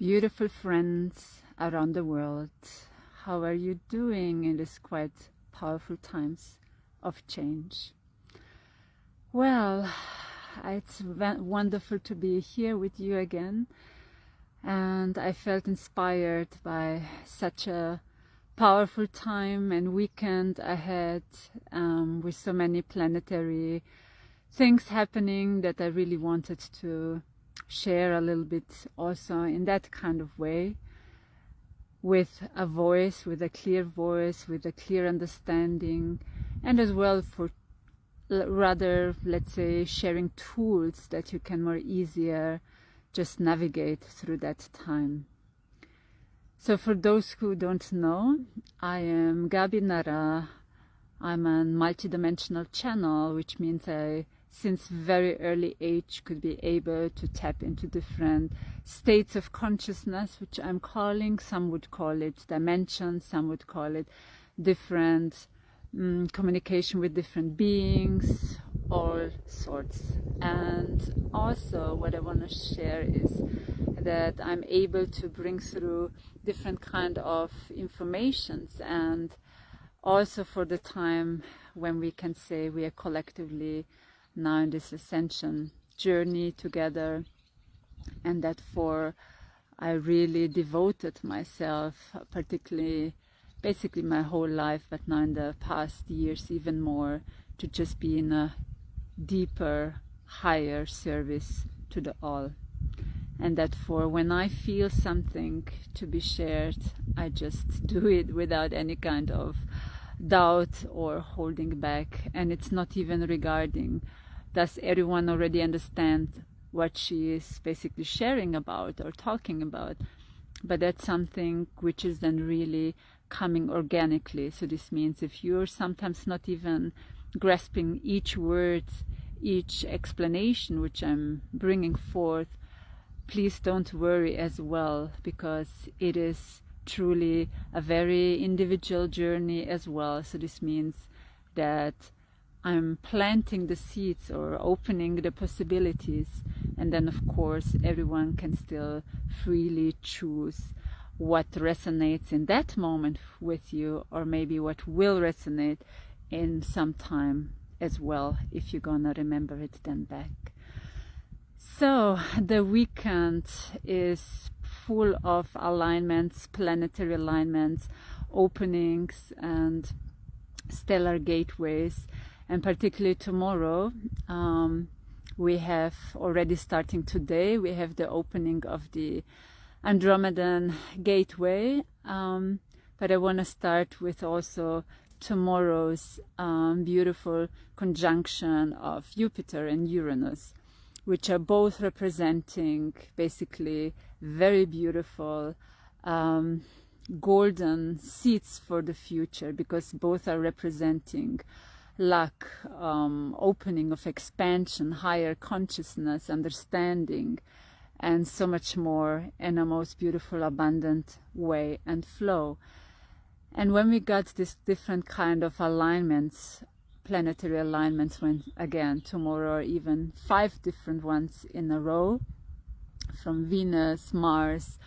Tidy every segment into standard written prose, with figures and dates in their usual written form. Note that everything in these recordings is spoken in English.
Beautiful friends around the world, how are you doing in these quite powerful times of change? Well, it's wonderful to be here with you again, and I felt inspired by such a powerful time and weekend ahead, with so many planetary things happening that I really wanted to share a little bit also in that kind of way, with a voice, with a clear voice, with a clear understanding, and as well for rather, let's say, sharing tools that you can more easier just navigate through that time. So for those who don't know, I am Gabi Nara. I'm a multidimensional channel, which means I, since very early age, could be able to tap into different states of consciousness, which I'm calling, some would call it dimensions, some would call it different communication with different beings, all sorts. And also what I want to share is that I'm able to bring through different kind of informations, and also for the time when we can say we are collectively now in this ascension journey together, and that for I really devoted myself, particularly basically my whole life, but now in the past years even more, to just be in a deeper, higher service to the all. And that for when I feel something to be shared, I just do it without any kind of doubt or holding back. And it's not even regarding, does everyone already understand what she is basically sharing about or talking about? But that's something which is then really coming organically. So this means if you're sometimes not even grasping each word, each explanation which I'm bringing forth, please don't worry as well, because it is truly a very individual journey as well. So this means that I'm planting the seeds or opening the possibilities, and then of course everyone can still freely choose what resonates in that moment with you, or maybe what will resonate in some time as well, if you're gonna remember it then back. So the weekend is full of alignments, planetary alignments, openings and stellar gateways, and particularly tomorrow we have already, starting today, we have the opening of the Andromedan Gateway, but I want to start with also tomorrow's beautiful conjunction of Jupiter and Uranus, which are both representing basically very beautiful golden seeds for the future, because both are representing luck, opening of expansion, higher consciousness, understanding, and so much more in a most beautiful, abundant way and flow. And when we got this different kind of alignments, planetary alignments, when again tomorrow are even 5 different ones in a row, from Venus, Mars,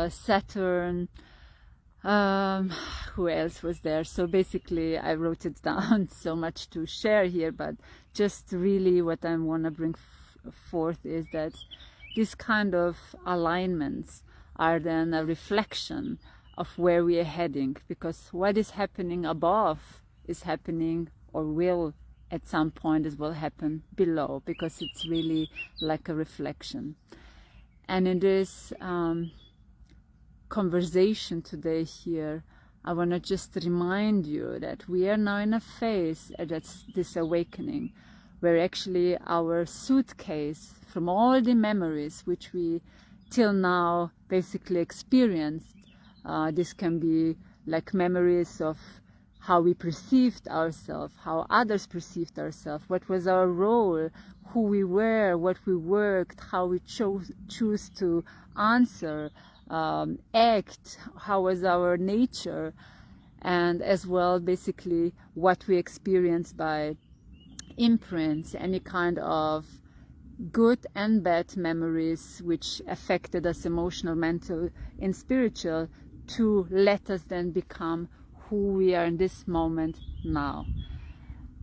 Saturn, who else was there? So basically I wrote it down, so much to share here, but just really what I want to bring forth is that these kind of alignments are then a reflection of where we are heading, because what is happening above is happening, or will at some point as well happen below, because it's really like a reflection. And in this conversation today here, I want to just remind you that we are now in a phase that's this awakening, where actually our suitcase from all the memories which we till now basically experienced, this can be like memories of how we perceived ourselves, how others perceived ourselves, what was our role, who we were, what we worked, how we choose to answer, act, how was our nature, and as well basically what we experienced by imprints, any kind of good and bad memories which affected us emotional, mental, and spiritual, to let us then become who we are in this moment now.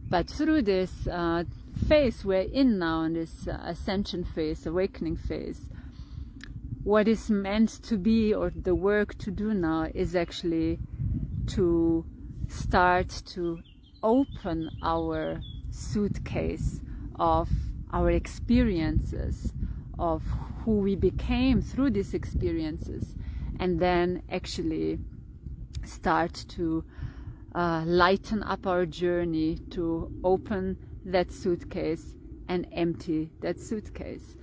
But through this phase we're in now, in this ascension phase, awakening phase, what is meant to be, or the work to do now, is actually to start to open our suitcase of our experiences, of who we became through these experiences, and then actually start to lighten up our journey, to open that suitcase and empty that suitcase.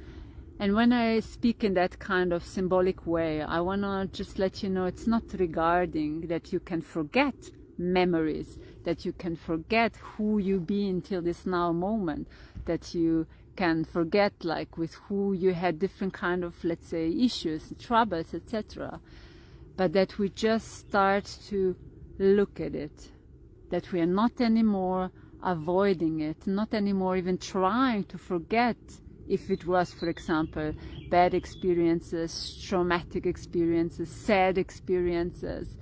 And when I speak in that kind of symbolic way, I want to just let you know it's not regarding that you can forget memories, that you can forget who you be until this now moment, that you can forget like with who you had different kind of, let's say, issues, troubles, etc. But that we just start to look at it, that we are not anymore avoiding it, not anymore even trying to forget if it was, for example, bad experiences, traumatic experiences, sad experiences,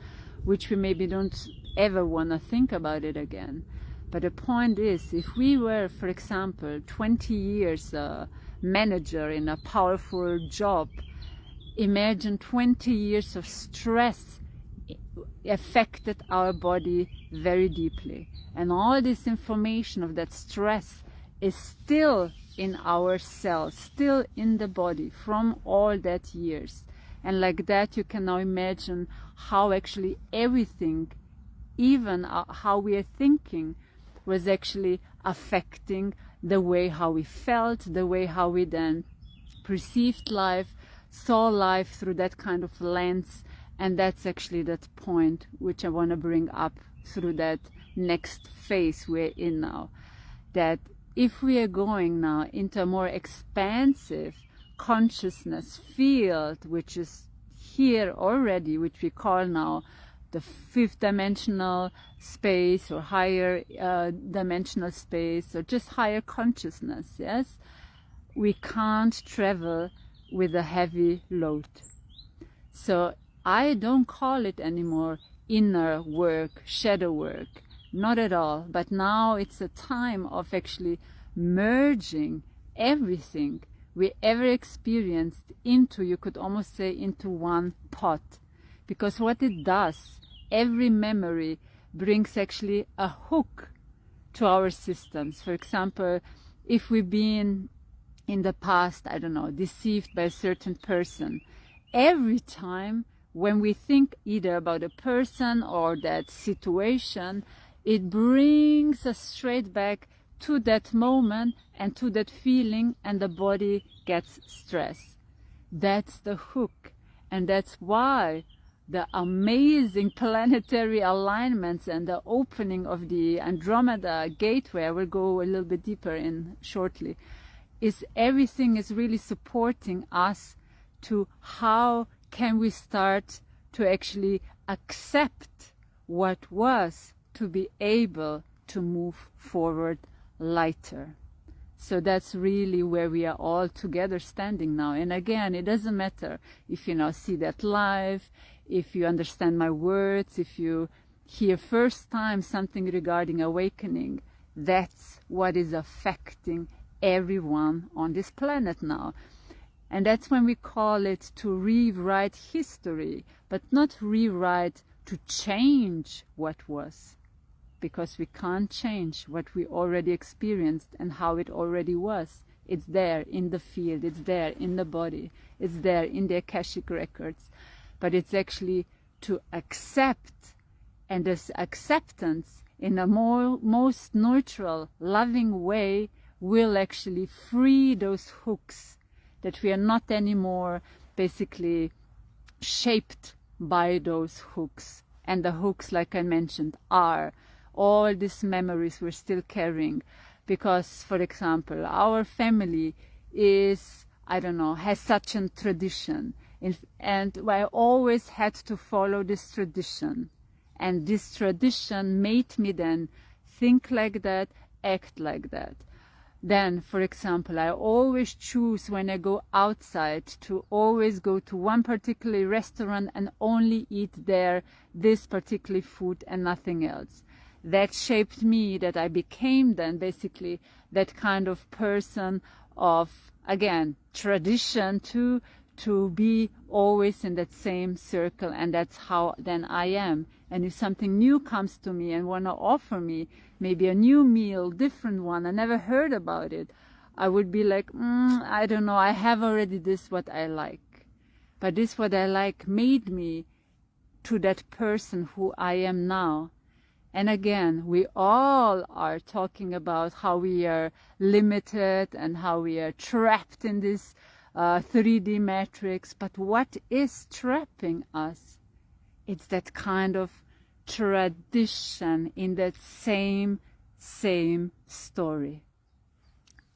which we maybe don't ever want to think about it again. But the point is, if we were, for example, 20 years a manager in a powerful job, imagine 20 years of stress affected our body very deeply. And all this information of that stress is still in our cells, still in the body from all that years. And like that, you can now imagine how actually everything, even how we are thinking, was actually affecting the way how we felt, the way how we then perceived life, saw life through that kind of lens. And that's actually that point which I want to bring up through that next phase we're in now. That if we are going now into a more expansive consciousness field, which is here already, which we call now the fifth dimensional space, or higher dimensional space, or just higher consciousness, yes, we can't travel with a heavy load. So I don't call it anymore inner work, shadow work, not at all. But now it's a time of actually merging everything we ever experienced into, you could almost say, into one pot. Because what it does, every memory brings actually a hook to our systems. For example, if we've been in the past, I don't know, deceived by a certain person, every time when we think either about a person or that situation, it brings us straight back to that moment and to that feeling, and the body gets stressed. That's the hook. And that's why the amazing planetary alignments and the opening of the Andromeda Gateway, I will go a little bit deeper in shortly, is everything is really supporting us to how can we start to actually accept what was, to be able to move forward lighter. So that's really where we are all together standing now. And again, it doesn't matter if you now see that live, if you understand my words, if you hear first time something regarding awakening. That's what is affecting everyone on this planet now. And that's when we call it to rewrite history, but not rewrite to change what was. Because we can't change what we already experienced and how it already was. It's there in the field, it's there in the body, it's there in the Akashic records. But it's actually to accept, and this acceptance in a most neutral, loving way will actually free those hooks, that we are not anymore basically shaped by those hooks. And the hooks, like I mentioned, are all these memories we're still carrying. Because, for example, our family is, I don't know, has such a tradition. And I always had to follow this tradition. And this tradition made me then think like that, act like that. Then, for example, I always choose when I go outside to always go to one particular restaurant and only eat there this particular food and nothing else. That shaped me, that I became then basically that kind of person of, again, tradition to be always in that same circle, and that's how then I am. And if something new comes to me and want to offer me maybe a new meal, different one, I never heard about it, I would be like, I don't know, I have already this what I like. But this what I like made me to that person who I am now. And again, we all are talking about how we are limited and how we are trapped in this 3D matrix. But what is trapping us? It's that kind of tradition in that same story.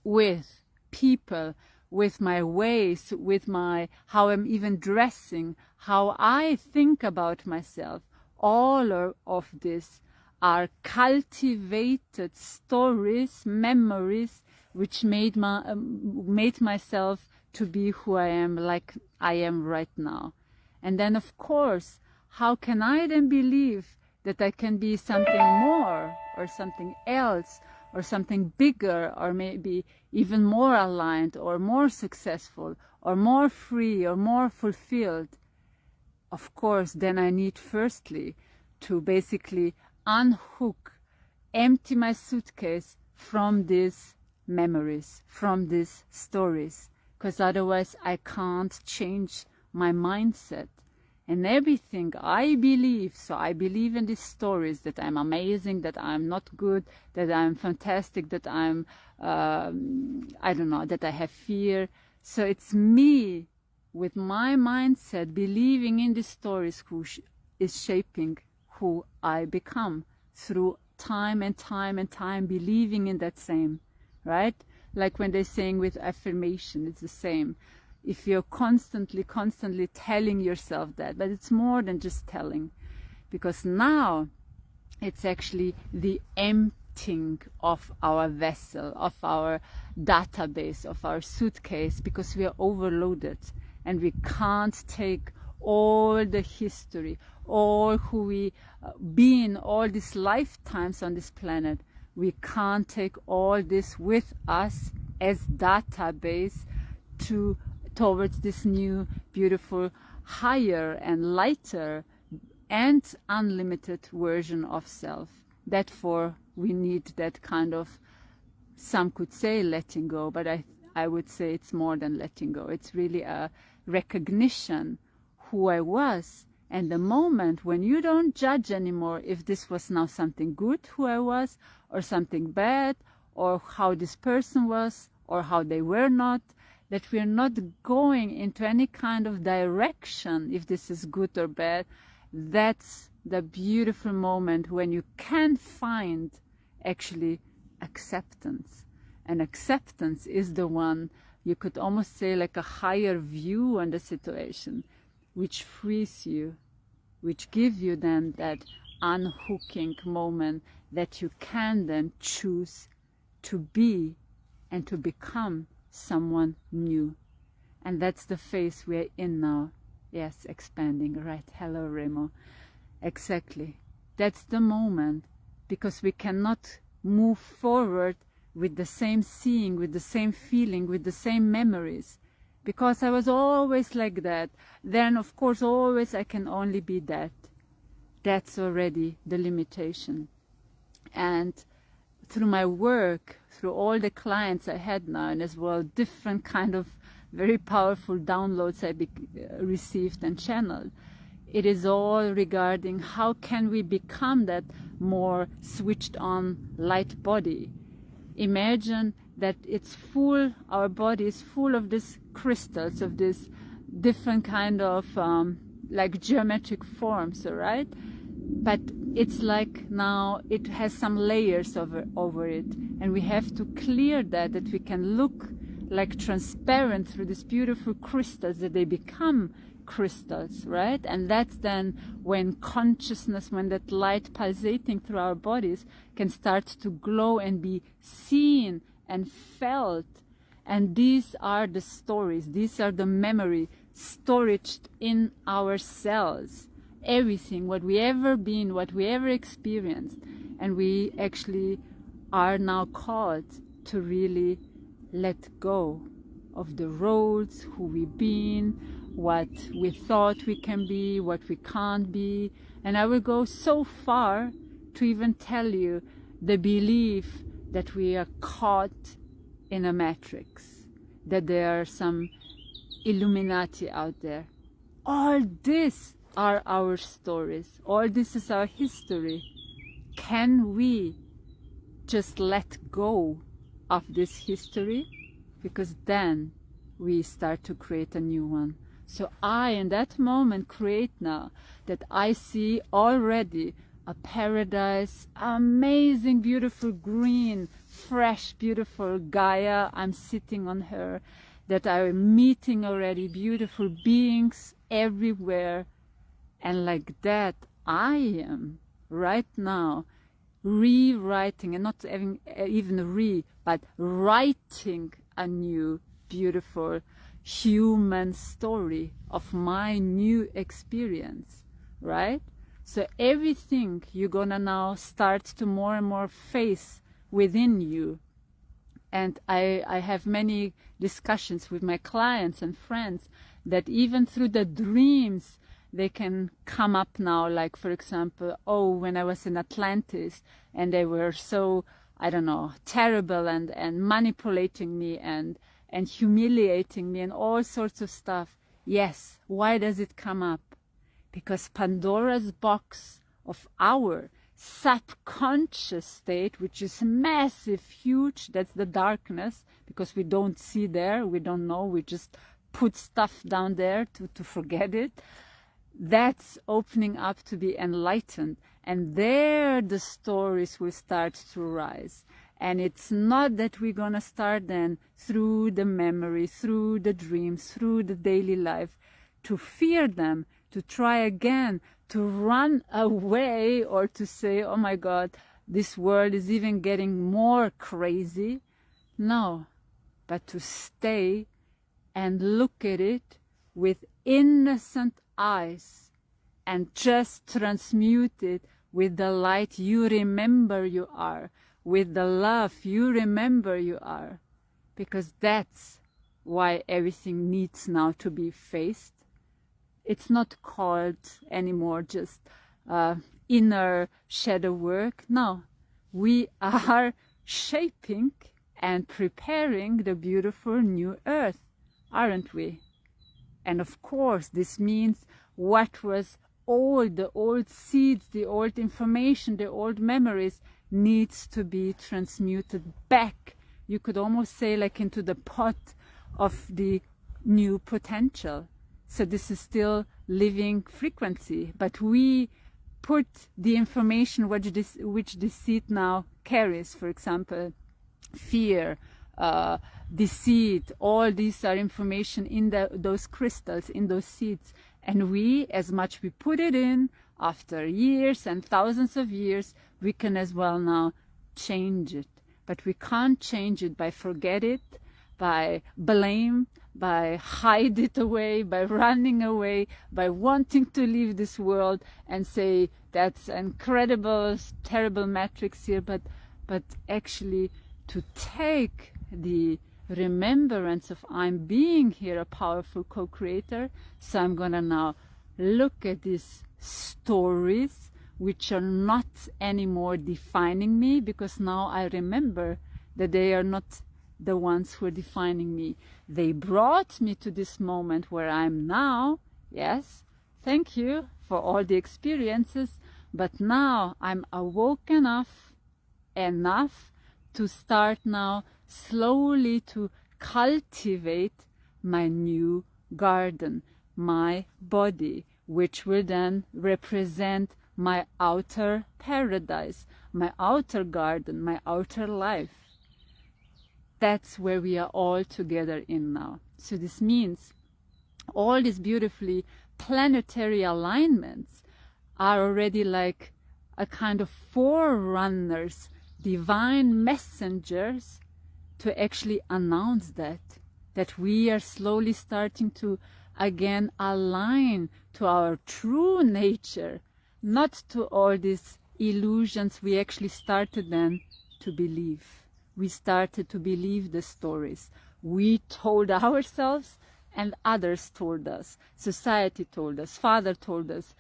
With people, with my ways, with my how I'm even dressing, how I think about myself, all of this are cultivated stories, memories, which made myself to be who I am, like I am right now. And then, of course, how can I then believe that I can be something more or something else or something bigger or maybe even more aligned or more successful or more free or more fulfilled? Of course, then I need firstly to basically unhook, empty my suitcase from these memories, from these stories, because otherwise I can't change my mindset. And everything I believe, so I believe in these stories that I'm amazing, that I'm not good, that I'm fantastic, that I'm, I don't know, that I have fear. So it's me with my mindset believing in these stories who is shaping who I become through time and time and time, believing in that same, right? Like when they're saying with affirmation, it's the same. If you're constantly telling yourself that, but it's more than just telling, because now it's actually the emptying of our vessel, of our database, of our suitcase, because we are overloaded and we can't take all the history, all who we been, all these lifetimes on this planet. We can't take all this with us as database towards this new, beautiful, higher and lighter and unlimited version of self. Therefore, we need that kind of, some could say letting go, but I would say it's more than letting go. It's really a recognition who I was, and the moment when you don't judge anymore if this was now something good, who I was, or something bad, or how this person was, or how they were not, that we are not going into any kind of direction if this is good or bad. That's the beautiful moment when you can find actually acceptance. And acceptance is the one, you could almost say, like a higher view on the situation, which frees you, which gives you then that unhooking moment that you can then choose to be and to become someone new. And that's the phase we're in now. Yes, expanding, right? Hello, Remo. Exactly. That's the moment, because we cannot move forward with the same seeing, with the same feeling, with the same memories. Because I was always like that. Then, of course, always I can only be that. That's already the limitation. And through my work, through all the clients I had now, and as well different kind of very powerful downloads I received and channeled, it is all regarding how can we become that more switched on light body. Imagine that it's full, our body is full of these crystals, of this different kind of like geometric forms, all right? But it's like now it has some layers over it, and we have to clear that we can look like transparent through these beautiful crystals, that they become crystals, right? And that's then when consciousness, when that light pulsating through our bodies can start to glow and be seen and felt. And these are the stories, these are the memory storage in our cells. Everything, what we ever been, what we ever experienced. And we actually are now called to really let go of the roads, who we've been, what we thought we can be, what we can't be. And I will go so far to even tell you the belief that we are caught in a matrix, that there are some Illuminati out there. All this are our stories. All this is our history. Can we just let go of this history? Because then we start to create a new one. So I, in that moment, create now that I see already a paradise, amazing, beautiful, green, fresh, beautiful Gaia. I'm sitting on her, that I'm meeting already beautiful beings everywhere. And like that, I am right now rewriting, and not even but writing a new, beautiful human story of my new experience, right? So everything you're gonna now start to more and more face within you. And I have many discussions with my clients and friends that even through the dreams, they can come up now, like, for example, oh, when I was in Atlantis and they were so, I don't know, terrible and manipulating me and humiliating me and all sorts of stuff. Yes, why does it come up? Because Pandora's box of our subconscious state, which is massive, huge, that's the darkness, because we don't see there, we don't know, we just put stuff down there to forget it. That's opening up to be enlightened, and there the stories will start to rise. And it's not that we're gonna start then through the memory, through the dreams, through the daily life, to fear them, to try again, to run away, or to say, oh my God, this world is even getting more crazy. No, but to stay and look at it with innocent eyes and just transmute it with the light you remember you are, with the love you remember you are. Because that's why everything needs now to be faced. It's not called anymore just inner shadow work. No, we are shaping and preparing the beautiful new earth, aren't we? And of course, this means what was old, the old seeds, the old information, the old memories needs to be transmuted back. You could almost say like into the pot of the new potential. So this is still living frequency, but we put the information which the seed now carries, for example, fear, deceit, all these are information in those crystals, in those seeds. And we, as much we put it in, after years and thousands of years, we can as well now change it. But we can't change it by forget it, by blame, by hide it away, by running away, by wanting to leave this world and say that's incredible, terrible matrix here, but actually to take the remembrance of I'm being here a powerful co-creator. So I'm gonna now look at these stories which are not anymore defining me, because now I remember that they are not the ones who are defining me. They brought me to this moment where I'm now. Yes, thank you for all the experiences, but now I'm awoke enough to start now slowly to cultivate my new garden, my body, which will then represent my outer paradise, my outer garden, my outer life. That's where we are all together in now. So this means all these beautifully planetary alignments are already like a kind of forerunners, divine messengers to actually announce that we are slowly starting to again align to our true nature, not to all these illusions we actually started then to believe. We started to believe the stories we told ourselves and others told us. Society told us, father told us,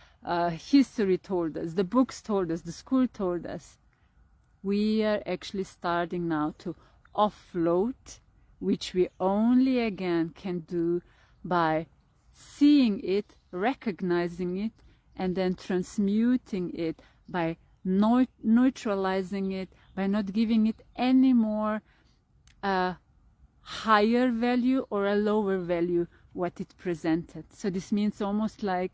history told us, the books told us, the school told us. We are actually starting now to offload, which we only again can do by seeing it, recognizing it, and then transmuting it by neutralizing it, by not giving it any more higher value or a lower value what it presented. So this means almost like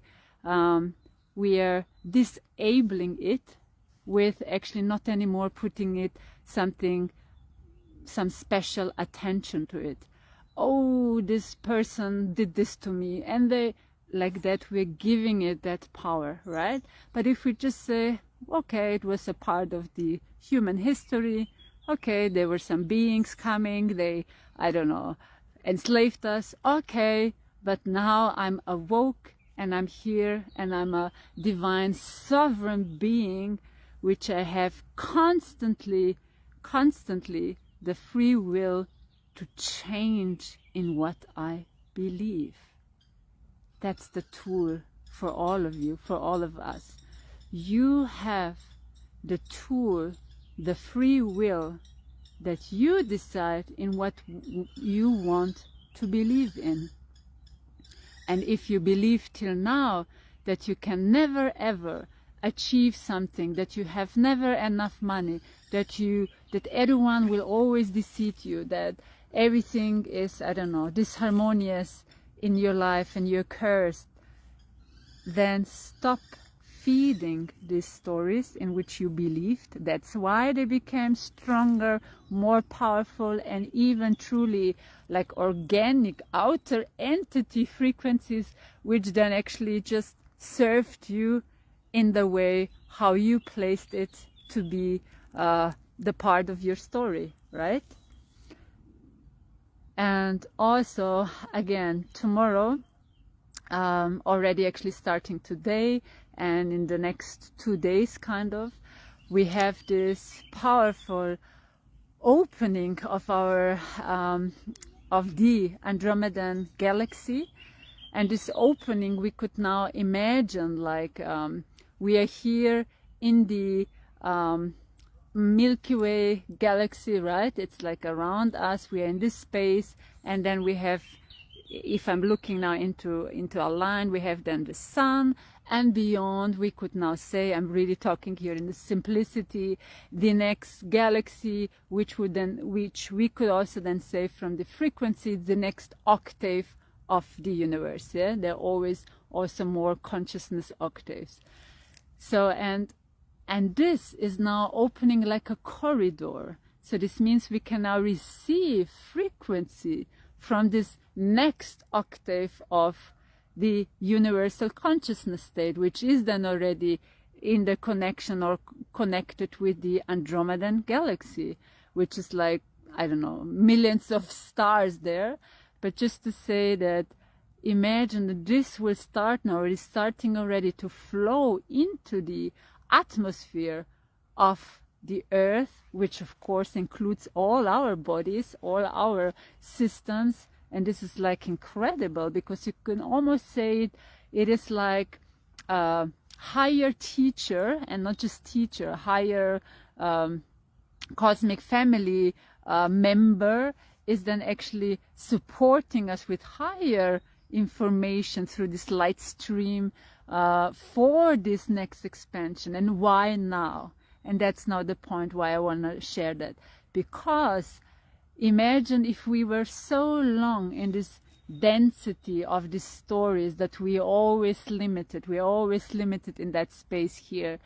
we are disabling it with actually not anymore putting it some special attention to it. Oh, this person did this to me, and they like that, we're giving it that power, right? But if we just say, okay, it was a part of the human history, okay, there were some beings coming, they, I don't know, enslaved us, okay, but now I'm awoke and I'm here and I'm a divine sovereign being, which I have constantly the free will to change in what I believe. That's the tool for all of you, for all of us. You have the tool, the free will, that you decide in what you want to believe in. And if you believe till now that you can never ever achieve something, that you have never enough money, that everyone will always deceive you, that everything is, I don't know, disharmonious in your life and you're cursed, then stop feeding these stories in which you believed. That's why they became stronger, more powerful, and even truly like organic outer entity frequencies, which then actually just served you in the way how you placed it to be the part of your story, right? And also, again, tomorrow, already actually starting today and in the next 2 days kind of, we have this powerful opening of our of the Andromedan galaxy. And this opening we could now imagine like we are here in the Milky Way galaxy, right? It's like around us, we are in this space, and then we have, if I'm looking now into a line, we have then the sun, and beyond we could now say, I'm really talking here in the simplicity, the next galaxy, which we could also then say from the frequency, the next octave of the universe. Yeah, there are always also more consciousness octaves. So and this is now opening like a corridor. So this means we can now receive frequency from this next octave of the universal consciousness state, which is then already in the connection or connected with the Andromedan galaxy, which is like, I don't know, millions of stars there. But just to say that, imagine that this will start now, it is starting already to flow into the atmosphere of the earth, which of course includes all our bodies, all our systems. And this is like incredible, because you can almost say it is like a higher teacher, and not just teacher, higher cosmic family member is then actually supporting us with higher information through this light stream for this next expansion. And why now? And that's now the point why I want to share that. Because imagine if we were so long in this density of these stories that we always limited in that space here,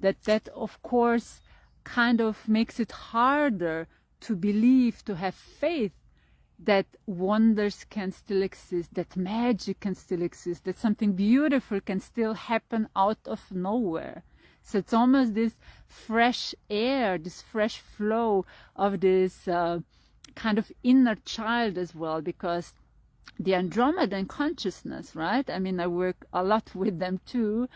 that of course kind of makes it harder to believe, to have faith that wonders can still exist, that magic can still exist, that something beautiful can still happen out of nowhere. So it's almost this fresh air, this fresh flow of this kind of inner child as well, because the Andromedan consciousness, right? I mean, I work a lot with them too.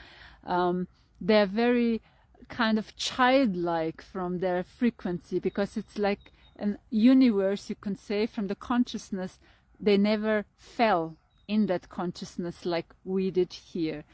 They're very kind of childlike from their frequency, because it's like an universe, you can say, from the consciousness. They never fell in that consciousness like we did here.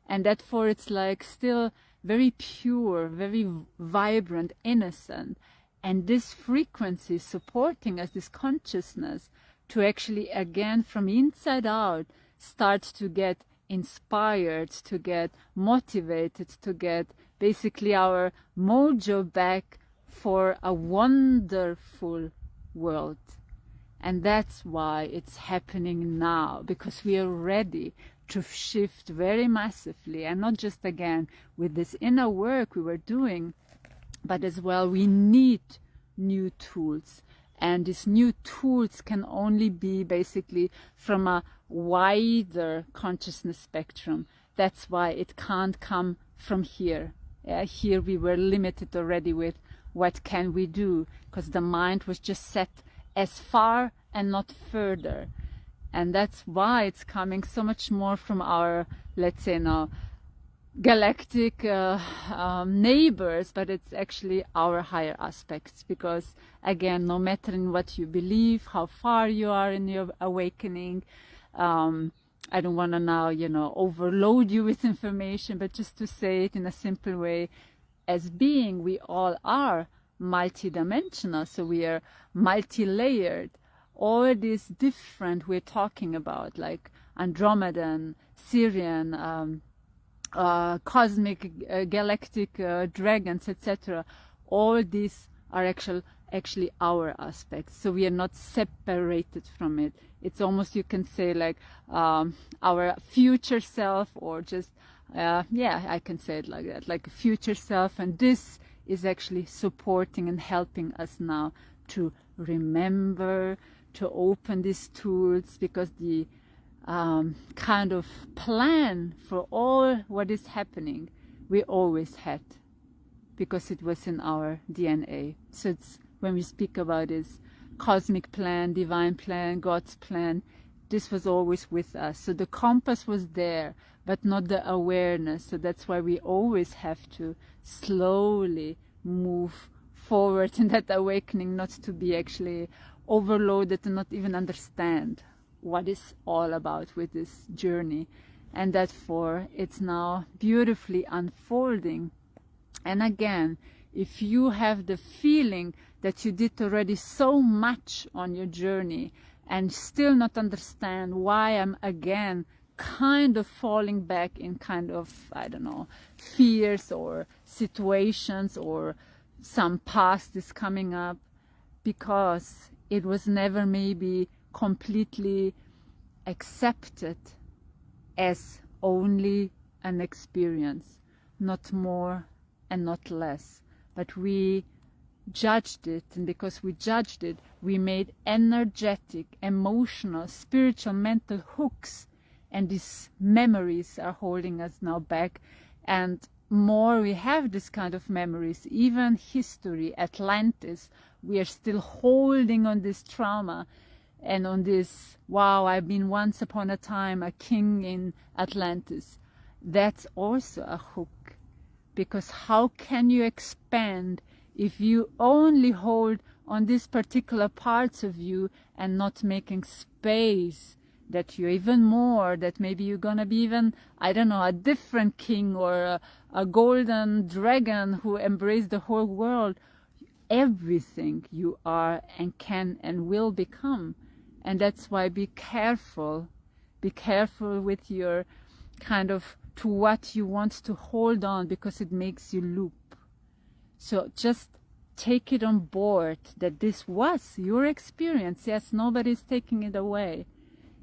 And therefore it's like still very pure, very vibrant, innocent. And this frequency is supporting us, this consciousness, to actually, again, from inside out, start to get inspired, to get motivated, to get basically our mojo back for a wonderful world. And that's why it's happening now, because we are ready to shift very massively, and not just, again, with this inner work we were doing, but as well we need new tools. And these new tools can only be basically from a wider consciousness spectrum. That's why it can't come from here. Here we were limited already with what can we do, because the mind was just set as far and not further. And that's why it's coming so much more from our, let's say now, galactic neighbors, but it's actually our higher aspects. Because again, no matter in what you believe, how far you are in your awakening, I don't want to now, overload you with information, but just to say it in a simple way, as being, we all are multidimensional, so we are multi-layered. All these different we're talking about, like Andromedan, Syrian, cosmic, galactic dragons, etc. All these are actually our aspects. So we are not separated from it. It's almost, you can say, like our future self, or just, yeah, I can say it like that, like a future self. And this is actually supporting and helping us now to remember, to open these tools, because the kind of plan for all what is happening we always had, because it was in our DNA. So it's, when we speak about this cosmic plan, divine plan, God's plan, this was always with us. So the compass was there, but not the awareness. So that's why we always have to slowly move forward in that awakening, not to be actually overloaded and not even understand what it's all about with this journey. And therefore it's now beautifully unfolding. And again, if you have the feeling that you did already so much on your journey and still not understand why I'm again kind of falling back in kind of, I don't know, fears or situations, or some past is coming up, because it was never maybe completely accepted as only an experience, not more and not less. But we judged it, and because we judged it, we made energetic, emotional, spiritual, mental hooks, and these memories are holding us now back. And more we have this kind of memories, even history, Atlantis, we are still holding on this trauma and on this, wow, I've been once upon a time a king in Atlantis. That's also a hook, because how can you expand if you only hold on these particular parts of you and not making space that you're even more, that maybe you're gonna be even, I don't know, a different king, or a golden dragon who embraced the whole world. Everything you are and can and will become. And that's why be careful with your kind of, to what you want to hold on, because it makes you loop. So just take it on board that this was your experience. Yes, nobody's taking it away.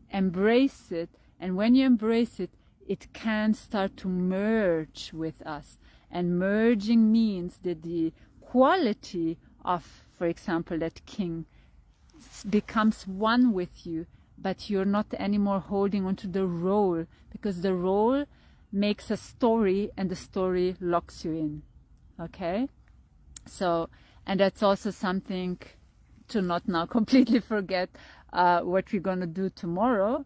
Embrace it, and when you embrace it, it can start to merge with us. And merging means that the quality of, for example, that king becomes one with you, but you're not anymore holding on to the role, because the role makes a story and the story locks you in. Okay? So, and that's also something to not now completely forget what we're going to do tomorrow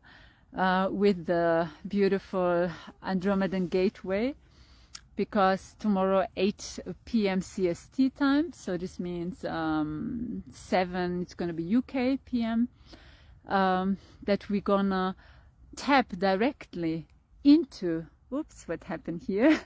with the beautiful Andromedan Gateway, because tomorrow 8 p.m. CST time, so this means 7, it's going to be UK PM, that we're gonna tap directly into, oops, what happened here?